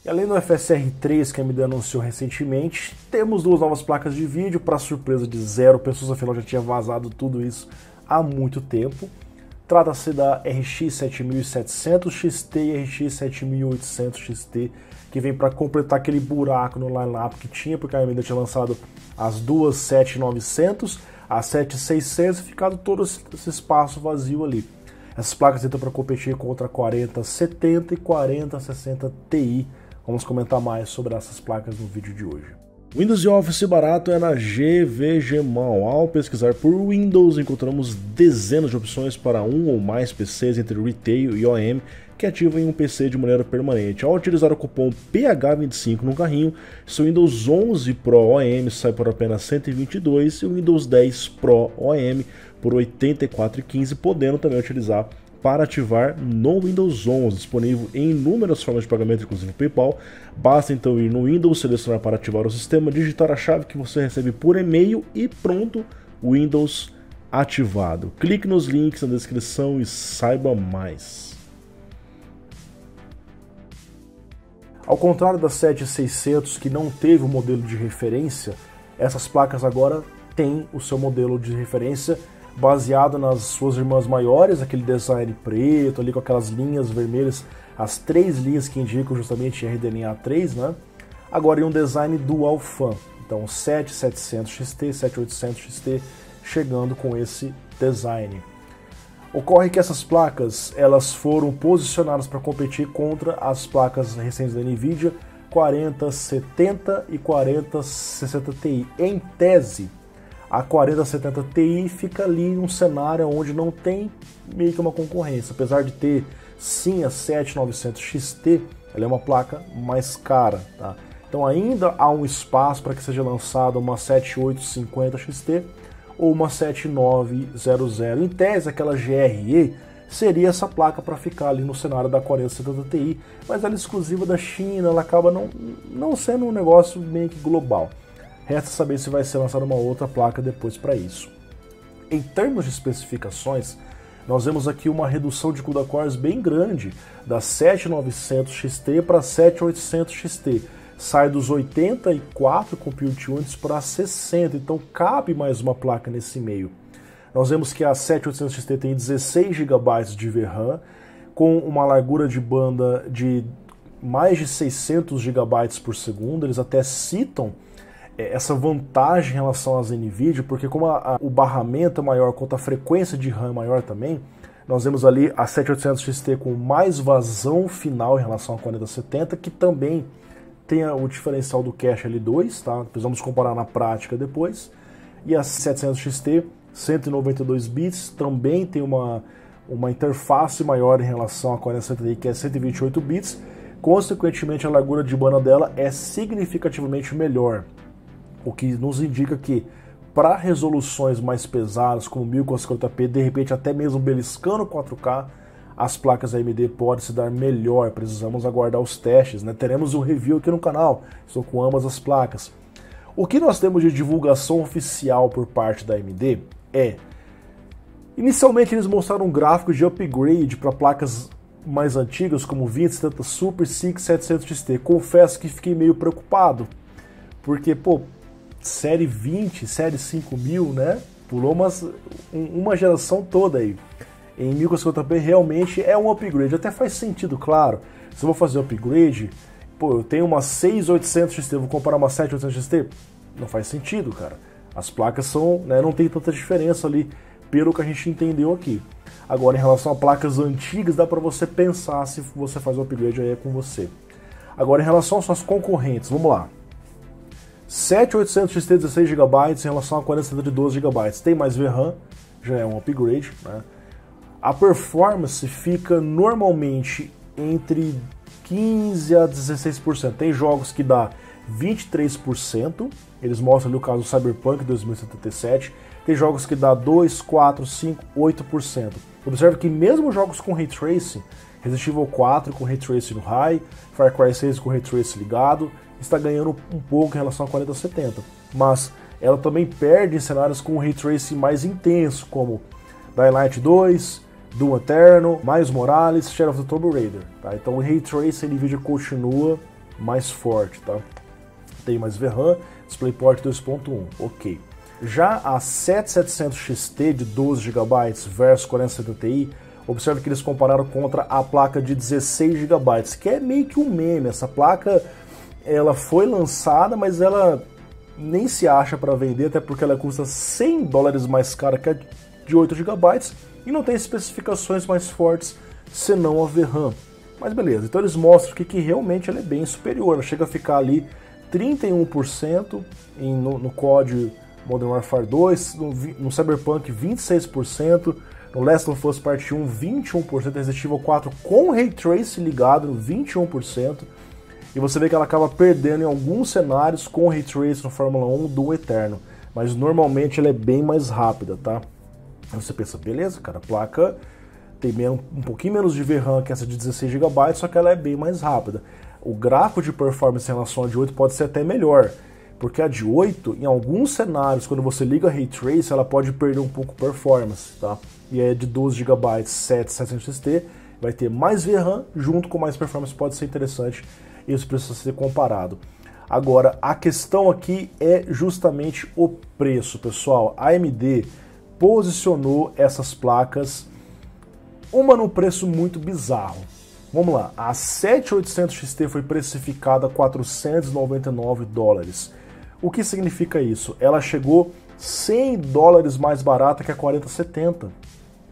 E além do FSR 3 que a AMD anunciou recentemente, temos duas novas placas de vídeo, para surpresa de zero pessoas, afinal já tinha vazado tudo isso há muito tempo. Trata-se da RX 7700 XT e RX 7800 XT, que vem para completar aquele buraco no line-up que tinha, porque a AMD tinha lançado as duas 7900, a 7600 e ficado todo esse espaço vazio ali. Essas placas entram para competir contra a 4070 e 4060 Ti. Vamos comentar mais sobre essas placas no vídeo de hoje. Windows e Office barato é na GVGMall. Ao pesquisar por Windows, encontramos dezenas de opções para um ou mais PCs entre Retail e OEM que ativam um PC de maneira permanente. Ao utilizar o cupom PH25 no carrinho, seu Windows 11 Pro OEM sai por apenas R$ 122 e o Windows 10 Pro OEM por R$ 84,15, podendo também utilizar para ativar no Windows 11, disponível em inúmeras formas de pagamento, inclusive PayPal. Basta então ir no Windows, selecionar para ativar o sistema, digitar a chave que você recebe por e-mail e pronto, Windows ativado. Clique nos links na descrição e saiba mais. Ao contrário da 7600, que não teve um modelo de referência, essas placas agora têm o seu modelo de referência baseado nas suas irmãs maiores, aquele design preto ali com aquelas linhas vermelhas, as três linhas que indicam justamente RDNA 3, né? Agora em um design dual fan, então 7700 XT, 7800 XT chegando com esse design. Ocorre que essas placas elas foram posicionadas para competir contra as placas recentes da Nvidia 4070 e 4060 Ti. Em tese, a 4070 Ti fica ali em um cenário onde não tem meio que uma concorrência. Apesar de ter sim a 7900 XT, ela é uma placa mais cara, tá? Então ainda há um espaço para que seja lançada uma 7850 XT ou uma 7900. Em tese, aquela GRE seria essa placa para ficar ali no cenário da 4070 Ti, mas ela é exclusiva da China, ela acaba não sendo um negócio meio que global. Resta saber se vai ser lançada uma outra placa depois para isso. Em termos de especificações, nós vemos aqui uma redução de CUDA cores bem grande, da 7900 XT para 7800 XT. Sai dos 84 Compute Units para 60, então cabe mais uma placa nesse meio. Nós vemos que a 7800 XT tem 16 GB de VRAM, com uma largura de banda de mais de 600 GB por segundo. Eles até citam essa vantagem em relação às NVIDIA, porque como o barramento é maior, quanto a frequência de RAM é maior também, nós vemos ali a 7800 XT com mais vazão final em relação a 4070, que também tem o diferencial do cache L2, tá? Precisamos comparar na prática depois. E a 700 XT, 192 bits, também tem uma interface maior em relação a 4070 Ti, que é 128 bits. Consequentemente, a largura de banda dela é significativamente melhor, o que nos indica que para resoluções mais pesadas, como 1440p, de repente até mesmo beliscando 4K, as placas AMD podem se dar melhor. Precisamos aguardar os testes, né? Teremos um review aqui no canal, estou com ambas as placas. O que nós temos de divulgação oficial por parte da AMD é... Inicialmente eles mostraram um gráfico de upgrade para placas mais antigas, como 2070 Super, 5700 XT. Confesso que fiquei meio preocupado, porque, pô, série 20, série 5000, né? Pulou uma geração toda aí. Em 1050p realmente é um upgrade, até faz sentido, claro. Se eu vou fazer upgrade, pô, eu tenho uma 6800 XT, vou comparar uma 7800 XT? Não faz sentido, cara. As placas são, né, não tem tanta diferença ali, pelo que a gente entendeu aqui. Agora, em relação a placas antigas, dá para você pensar se você faz o upgrade aí é com você. Agora, em relação às suas concorrentes, vamos lá. 7800 XT 16 GB em relação a 4070 de 12 GB. Tem mais VRAM, já é um upgrade, né? A performance fica normalmente entre 15% a 16%. Tem jogos que dá 23%, eles mostram ali o caso do Cyberpunk 2077. Tem jogos que dá 2%, 4%, 5%, 8%. Observe que mesmo jogos com Ray Tracing, Resident Evil 4 com Ray Tracing no high, Far Cry 6 com Ray Tracing ligado, está ganhando um pouco em relação a 4070. Mas ela também perde em cenários com Ray Tracing mais intenso, como Dying Light 2, Doom Eternal, Miles Morales, Shadow of the Tomb Raider. Tá? Então o Ray Tracing NVIDIA continua mais forte, tá? Tem mais VRAM, DisplayPort 2.1, ok. Já a 7700 XT de 12 GB versus 4070 Ti, observe que eles compararam contra a placa de 16 GB, que é meio que um meme. Essa placa, ela foi lançada, mas ela nem se acha para vender, até porque ela custa $100 mais cara que a de 8 GB e não tem especificações mais fortes senão a VRAM. Mas beleza, então eles mostram que realmente ela é bem superior, ela chega a ficar ali 31% no COD Modern Warfare 2, no Cyberpunk 26%, no Last of Us Part 1 21%, Resident Evil 4 com Ray Tracing ligado no 21%, e você vê que ela acaba perdendo em alguns cenários com Ray Tracing no Fórmula 1 do Eterno, mas normalmente ela é bem mais rápida, tá? Aí você pensa, beleza, cara, a placa tem um pouquinho menos de VRAM que essa de 16 GB, só que ela é bem mais rápida. O gráfico de performance em relação à de 8 pode ser até melhor, porque a de 8, em alguns cenários, quando você liga Ray Trace, ela pode perder um pouco performance, tá? E a de 12 GB 7700 XT vai ter mais VRAM junto com mais performance, pode ser interessante, isso precisa ser comparado. Agora, a questão aqui é justamente o preço, pessoal. A AMD posicionou essas placas, uma num preço muito bizarro. Vamos lá, a 7800 XT foi precificada a $499. O que significa isso? Ela chegou $100 mais barata que a 4070.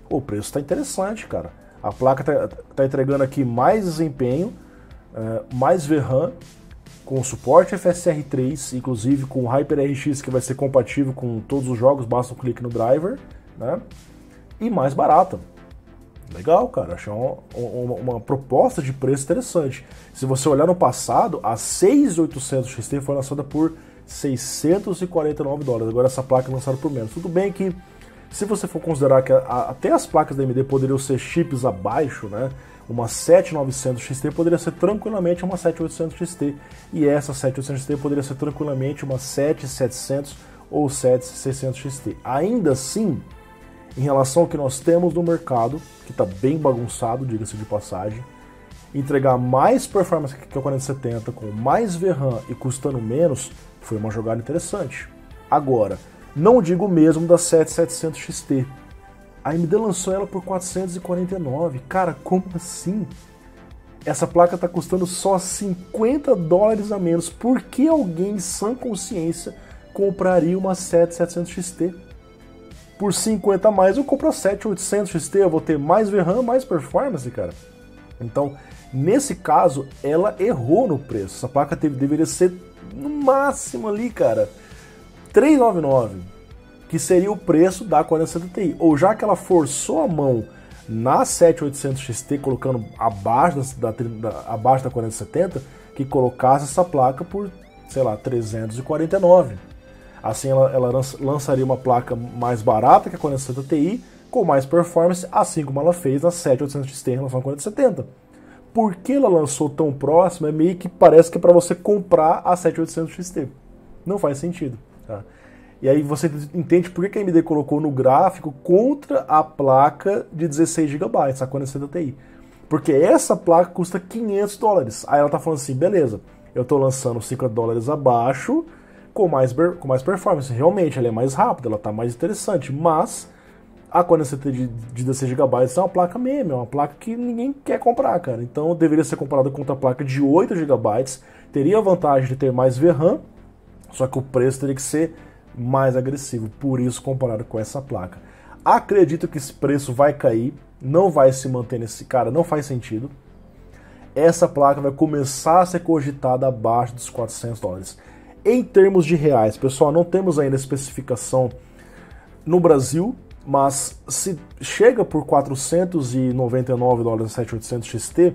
O preço está interessante, cara. A placa tá entregando aqui mais desempenho, mais VRAM, com suporte FSR 3, inclusive com HyperRX, que vai ser compatível com todos os jogos, basta um clique no driver, né? E mais barata. Legal, cara, achei uma proposta de preço interessante. Se você olhar no passado, a 6800 XT foi lançada por $649. Agora essa placa é lançada por menos. Tudo bem que, se você for considerar que até as placas da AMD poderiam ser chips abaixo, né? Uma 7900 XT poderia ser tranquilamente uma 7800 XT. E essa 7800 XT poderia ser tranquilamente uma 7700 ou 7600 XT. Ainda assim, em relação ao que nós temos no mercado, que está bem bagunçado, diga-se de passagem, entregar mais performance que a 4070, com mais VRAM e custando menos, foi uma jogada interessante. Agora, não digo mesmo da 7700 XT. A AMD lançou ela por $449. Cara, como assim? Essa placa está custando só $50 a menos. Por que alguém, sã consciência, compraria uma 7700 XT? Por 50 a mais eu compro a 7800 XT, eu vou ter mais VRAM, mais performance, cara. Então, nesse caso, ela errou no preço. Essa placa deveria ser no máximo ali, cara, $399, que seria o preço da 4070 Ti. Ou já que ela forçou a mão na 7800 XT, colocando abaixo abaixo da 4070, que colocasse essa placa por, sei lá, $349. Assim ela lançaria uma placa mais barata que a 4070 Ti, com mais performance, assim como ela fez na 7800 XT em relação à 4070. Por que ela lançou tão próximo? É meio que parece que é para você comprar a 7800 XT. Não faz sentido, tá? E aí você entende por que a AMD colocou no gráfico contra a placa de 16 GB, a 4070 Ti. Porque essa placa custa $500. Aí ela tá falando assim, beleza, eu tô lançando $50 abaixo, com mais performance. Realmente, ela é mais rápida, ela tá mais interessante, mas a 4070 de 16 GB é uma placa meme, é uma placa que ninguém quer comprar, cara. Então deveria ser comparada com a placa de 8 GB, teria a vantagem de ter mais VRAM, só que o preço teria que ser mais agressivo, por isso comparado com essa placa. Acredito que esse preço vai cair, não vai se manter nesse, cara, não faz sentido. Essa placa vai começar a ser cogitada abaixo dos $400. Em termos de reais, pessoal, não temos ainda especificação no Brasil, mas se chega por $499 a 7800 XT,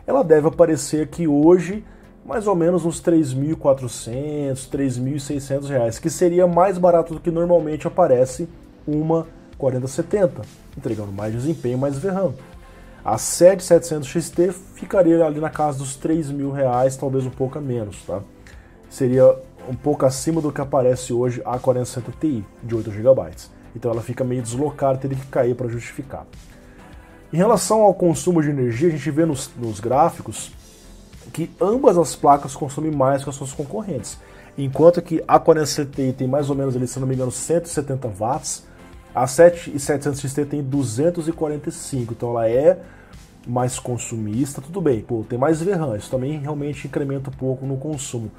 ela deve aparecer aqui hoje mais ou menos uns R$3.400, R$3.600, que seria mais barato do que normalmente aparece uma 4070, entregando mais desempenho, mais VRAM. A 7700 XT ficaria ali na casa dos R$3.000, talvez um pouco a menos, tá? Seria um pouco acima do que aparece hoje a 4070 Ti, de 8 GB. Então ela fica meio deslocada, teria que cair para justificar. Em relação ao consumo de energia, a gente vê nos gráficos que ambas as placas consomem mais que as suas concorrentes. Enquanto que a 4070 Ti tem mais ou menos, ali, se não me engano, 170 watts, a 7700 XT tem 245, então ela é mais consumista, tudo bem, pô, tem mais VRAM, isso também realmente incrementa um pouco no consumo,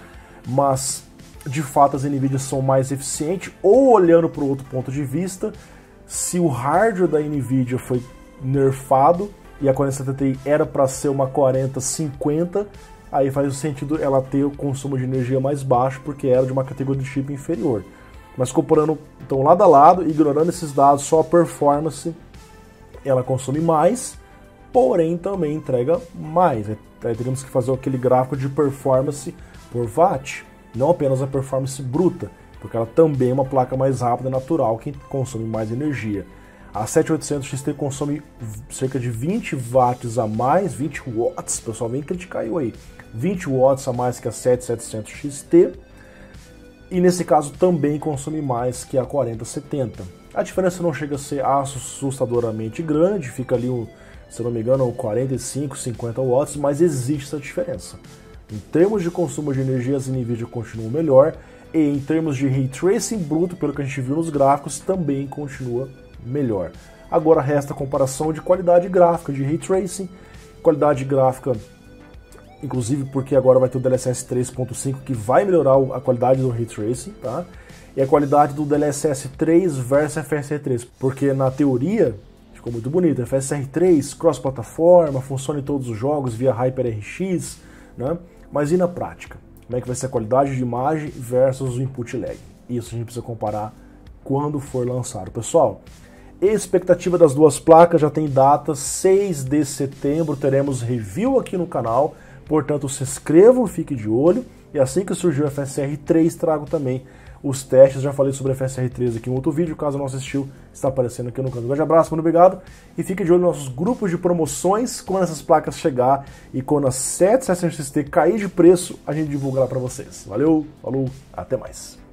mas de fato as NVIDIA são mais eficientes, ou olhando para o outro ponto de vista, se o hardware da NVIDIA foi nerfado e a 4070 Ti era para ser uma 4050, aí faz sentido ela ter o consumo de energia mais baixo, porque era de uma categoria de chip inferior. Mas comparando, então, lado a lado, ignorando esses dados, só a performance, ela consome mais, porém também entrega mais. Aí teríamos que fazer aquele gráfico de performance por watt, não apenas a performance bruta, porque ela também é uma placa mais rápida e natural que consome mais energia. A 7800 XT consome cerca de 20 watts a mais, 20 watts, o pessoal vem criticar eu aí, 20 watts a mais que a 7700 XT, e nesse caso também consome mais que a 4070. A diferença não chega a ser assustadoramente grande, fica ali, se não me engano, 45, 50 watts, mas existe essa diferença. Em termos de consumo de energia, as NVIDIA continuam melhor, e em termos de Ray Tracing bruto, pelo que a gente viu nos gráficos, também continua melhor. Agora resta a comparação de qualidade gráfica de Ray Tracing, qualidade gráfica, inclusive porque agora vai ter o DLSS 3.5 que vai melhorar a qualidade do Ray Tracing, tá? E a qualidade do DLSS 3 versus FSR 3, porque na teoria ficou muito bonito, FSR 3, cross-plataforma, funciona em todos os jogos via HyperRX, né? Mas e na prática? Como é que vai ser a qualidade de imagem versus o input lag? Isso a gente precisa comparar quando for lançado. Pessoal, expectativa das duas placas já tem data, 6 de setembro, teremos review aqui no canal, portanto se inscrevam, fique de olho, e assim que surgir o FSR 3 trago também os testes, já falei sobre o FSR 3 aqui em outro vídeo, caso não assistiu, está aparecendo aqui no canal. Um grande abraço, muito obrigado, e fique de olho nos nossos grupos de promoções, quando essas placas chegar, e quando a 7700 XT cair de preço, a gente divulga lá para vocês. Valeu, falou, até mais.